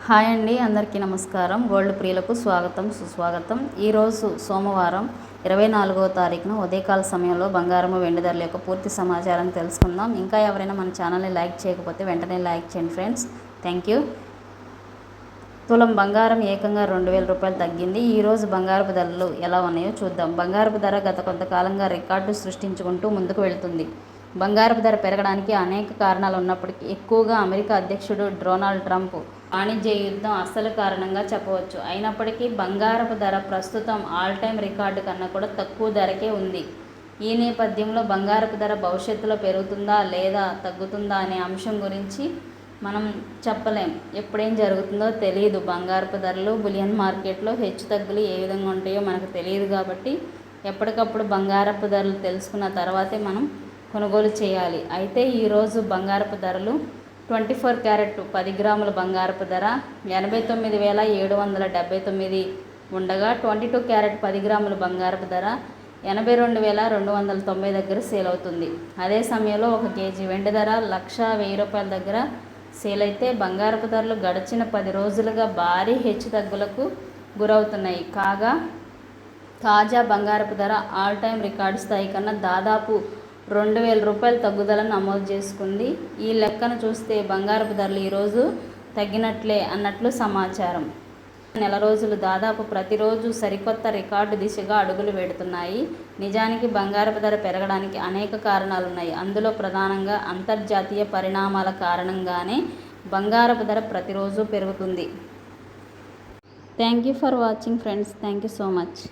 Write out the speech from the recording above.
Hi అండి, అందరికీ నమస్కారం. గోల్డ్ ప్రియులకు స్వాగతం, సుస్వాగతం. ఈరోజు సోమవారం 24వ తారీఖున ఉదయకాల సమయంలో బంగారము వెండి ధరల యొక్క పూర్తి సమాచారం తెలుసుకుందాం. ఇంకా ఎవరైనా మన ఛానల్ని లైక్ చేయకపోతే వెంటనే లైక్ చేయండి ఫ్రెండ్స్. Thank you. తులం బంగారం ఏకంగా 2000 రూపాయలు తగ్గింది. ఈరోజు బంగారపు ధరలు ఎలా ఉన్నాయో చూద్దాం. బంగారపు ధర గత కొంతకాలంగా రికార్డు సృష్టించుకుంటూ ముందుకు వెళుతుంది. బంగారపు ధర పెరగడానికి అనేక కారణాలు ఉన్నప్పటికీ ఎక్కువగా అమెరికా అధ్యక్షుడు డొనాల్డ్ ట్రంప్ వాణిజ్య యుద్ధం అసలు కారణంగా చెప్పవచ్చు. అయినప్పటికీ బంగారపు ధర ప్రస్తుతం ఆల్ టైమ్ రికార్డు కన్నా కూడా తక్కువ ధరకే ఉంది. ఈ నేపథ్యంలో బంగారపు ధర భవిష్యత్తులో పెరుగుతుందా లేదా తగ్గుతుందా అనే అంశం గురించి మనం చెప్పలేం. ఎప్పుడేం జరుగుతుందో తెలియదు. బంగారపు ధరలు బులియన్ మార్కెట్లో హెచ్చు తగ్గులు ఏ విధంగా ఉంటాయో మనకు తెలియదు. కాబట్టి ఎప్పటికప్పుడు బంగారపు ధరలు తెలుసుకున్న తర్వాతే మనం కొనుగోలు చేయాలి. అయితే ఈరోజు బంగారపు ధరలు 24 క్యారెట్ 10 గ్రాముల బంగారపు ధర 89,779 ఉండగా 22 క్యారెట్ 10 గ్రాముల బంగారపు ధర 82,290 దగ్గర సేల్ అవుతుంది. అదే సమయంలో 1 కేజీ వెండి ధర 1,10,000 రూపాయల దగ్గర సేల్ అయితే బంగారపు ధరలు గడిచిన 10 రోజులుగా భారీ హెచ్చుతగ్గులకు గురవుతున్నాయి. కాగా తాజా బంగారపు ధర ఆల్ టైమ్ రికార్డు స్థాయి కన్నా దాదాపు 2,000 రూపాయల తగ్గుదలను నమోదు చేసుకుంది. ఈ లెక్కను చూస్తే బంగారపు ధరలు ఈరోజు తగ్గినట్లే అన్నట్లు సమాచారం. నెల రోజులు దాదాపు ప్రతిరోజు సరికొత్త రికార్డు దిశగా అడుగులు పెడుతున్నాయి. నిజానికి బంగారపు ధర పెరగడానికి అనేక కారణాలున్నాయి. అందులో ప్రధానంగా అంతర్జాతీయ పరిణామాల కారణంగానే బంగారపు ధర ప్రతిరోజు పెరుగుతుంది. Thank you for watching friends. Thank you so much.